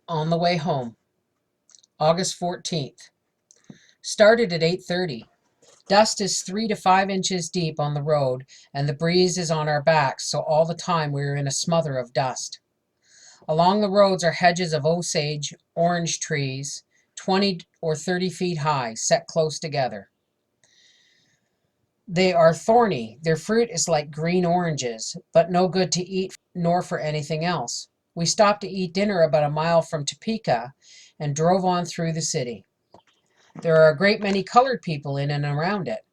On the way home, August 14th. Started at 8:30. Dust is 3 to 5 inches deep on the road, and the breeze is on our backs, so all the time we are in a smother of dust. Along the roads are hedges of osage, orange trees, 20 or 30 feet high, set close together. They are thorny. Their fruit is like green oranges, but no good to eat nor for anything else. We stopped to eat dinner about a mile from Topeka and drove on through the city. There are a great many colored people in and around it.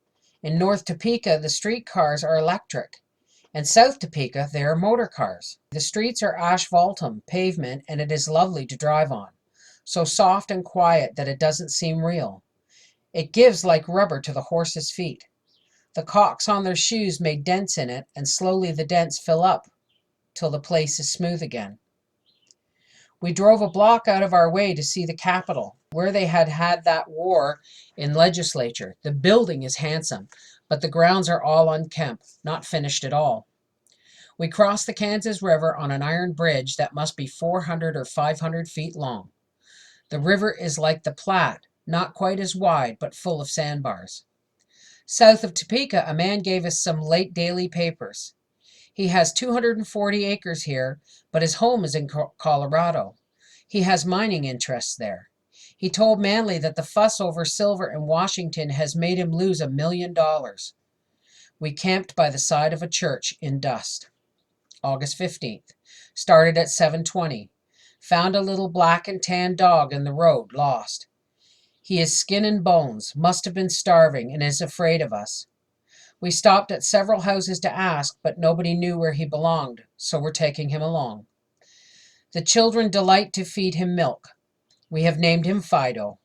In North Topeka, the streetcars are electric. In South Topeka, they are motor cars. The streets are asphaltum pavement, and it is lovely to drive on. So soft and quiet that it doesn't seem real. It gives like rubber to the horses' feet. The calks on their shoes make dents in it, and slowly the dents fill up till the place is smooth again. We drove a block out of our way to see the Capitol, where they had that war in legislature. The building is handsome, but the grounds are all unkempt, not finished at all. We crossed the Kansas River on an iron bridge that must be 400 or 500 feet long. The river is like the Platte, not quite as wide, but full of sandbars. South of Topeka, a man gave us some late daily papers. He has 240 acres here, but his home is in Colorado. He has mining interests there. He told Manley that the fuss over silver in Washington has made him lose $1 million. We camped by the side of a church in dust. August 15th. Started at 7:20. Found a little black and tan dog in the road, lost. He is skin and bones, must have been starving, and is afraid of us. We stopped at several houses to ask, but nobody knew where he belonged, so we're taking him along. The children delight to feed him milk. We have named him Fido.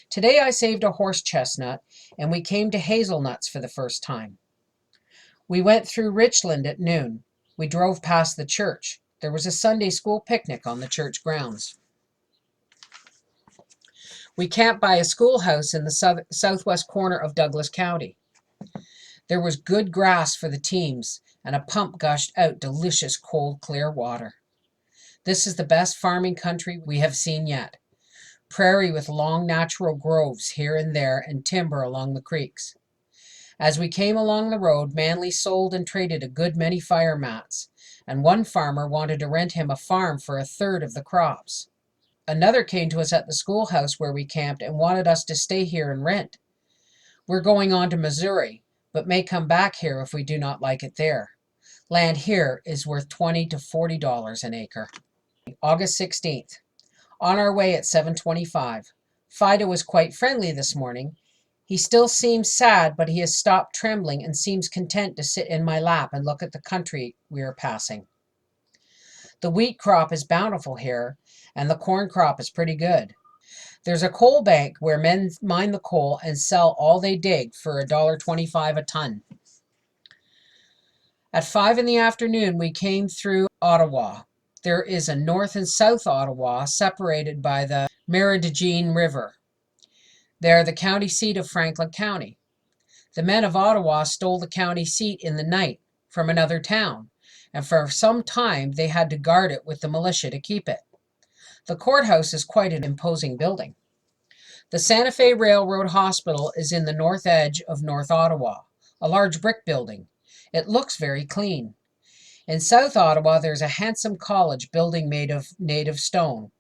Today I saved a horse chestnut, and we came to hazelnuts for the first time. We went through Richland at noon. We drove past the church. There was a Sunday school picnic on the church grounds. We camped by a schoolhouse in the southwest corner of Douglas County. There was good grass for the teams, and a pump gushed out delicious cold, clear water. This is the best farming country we have seen yet. Prairie with long natural groves here and there, and timber along the creeks. As we came along the road, Manley sold and traded a good many fire mats, and one farmer wanted to rent him a farm for a third of the crops. Another came to us at the schoolhouse where we camped and wanted us to stay here and rent. We're going on to Missouri, but may come back here if we do not like it there. Land here is worth $20 to $40 an acre. August 16th. On our way at 7:25. Fido was quite friendly this morning. He still seems sad, but he has stopped trembling and seems content to sit in my lap and look at the country we are passing. The wheat crop is bountiful here, and the corn crop is pretty good. There's a coal bank where men mine the coal and sell all they dig for $1.25 a ton. At 5 in the afternoon, we came through Ottawa. There is a north and south Ottawa separated by the Méridien River. They are the county seat of Franklin County. The men of Ottawa stole the county seat in the night from another town, and for some time they had to guard it with the militia to keep it. The courthouse is quite an imposing building. The Santa Fe Railroad Hospital is in the north edge of North Ottawa, a large brick building. It looks very clean. In South Ottawa, there's a handsome college building made of native stone.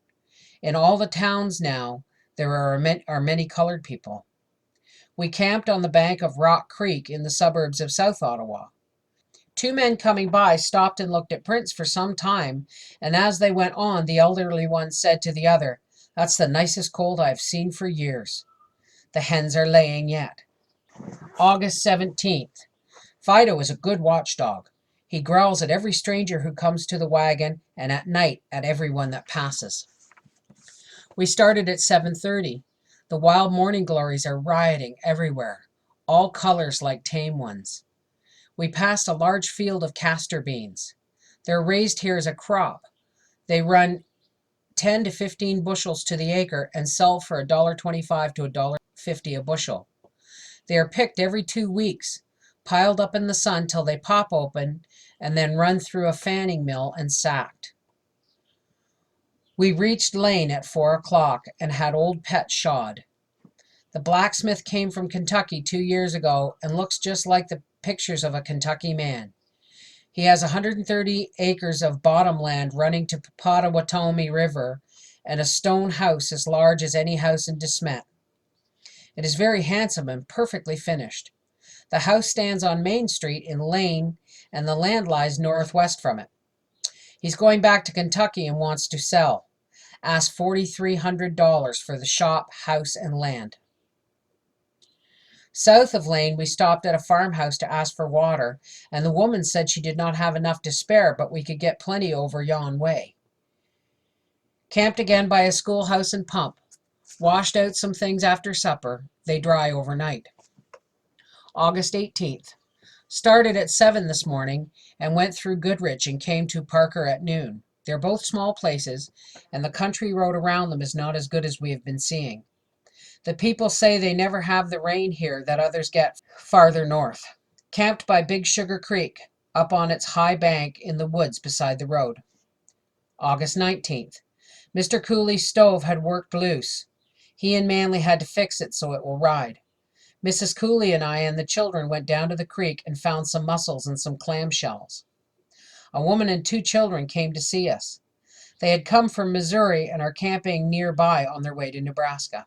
In all the towns now, there are many colored people. We camped on the bank of Rock Creek in the suburbs of South Ottawa. Two men coming by stopped and looked at prints for some time, and as they went on, the elderly one said to the other, "That's the nicest colt I've seen for years." The hens are laying yet. August 17th. Fido is a good watchdog. He growls at every stranger who comes to the wagon, and at night at everyone that passes. We started at 7:30. The wild morning glories are rioting everywhere, all colors like tame ones. We passed a large field of castor beans. They're raised here as a crop. They run 10 to 15 bushels to the acre and sell for $1.25 to $1.50 a bushel. They are picked every 2 weeks, piled up in the sun till they pop open, and then run through a fanning mill and sacked. We reached Lane at 4 o'clock and had old Pet shod. The blacksmith came from Kentucky 2 years ago and looks just like the pictures of a Kentucky man. He has 130 acres of bottom land running to Pottawatomie River and a stone house as large as any house in De Smet. It is very handsome and perfectly finished. The house stands on Main Street in Lane and the land lies northwest from it. He's going back to Kentucky and wants to sell. Asked $4,300 for the shop, house, and land. South of Lane, we stopped at a farmhouse to ask for water, and the woman said she did not have enough to spare, but we could get plenty over yon way. Camped again by a schoolhouse and pump. Washed out some things after supper. They dry overnight. August 18th. Started at 7 this morning and went through Goodrich and came to Parker at noon. They're both small places, and the country road around them is not as good as we have been seeing. The people say they never have the rain here that others get farther north. Camped by Big Sugar Creek, up on its high bank in the woods beside the road. August 19th. Mr. Cooley's stove had worked loose. He and Manley had to fix it so it will ride. Mrs. Cooley and I and the children went down to the creek and found some mussels and some clamshells. A woman and 2 children came to see us. They had come from Missouri and are camping nearby on their way to Nebraska.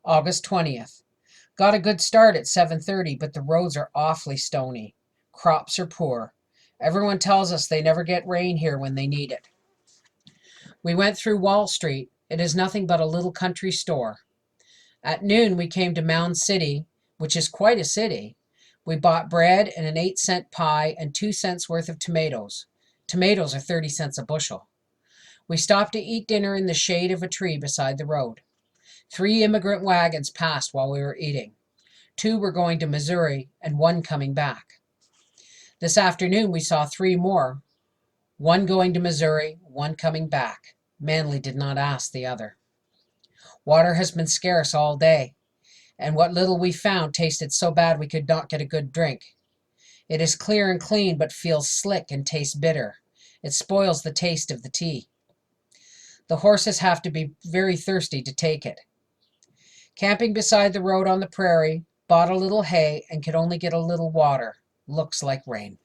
August 20th. Got a good start at 7:30, but the roads are awfully stony. Crops are poor. Everyone tells us they never get rain here when they need it. We went through Wall Street. It is nothing but a little country store. At noon, we came to Mound City, which is quite a city. We bought bread and an 8-cent pie and 2 cents worth of tomatoes. Tomatoes are 30 cents a bushel. We stopped to eat dinner in the shade of a tree beside the road. 3 immigrant wagons passed while we were eating. 2 were going to Missouri and 1 coming back. This afternoon, we saw 3 more. 1 going to Missouri, 1 coming back. Manley did not ask the other. Water has been scarce all day, and what little we found tasted so bad we could not get a good drink. It is clear and clean, but feels slick and tastes bitter. It spoils the taste of the tea. The horses have to be very thirsty to take it. Camping beside the road on the prairie, bought a little hay and could only get a little water. Looks like rain.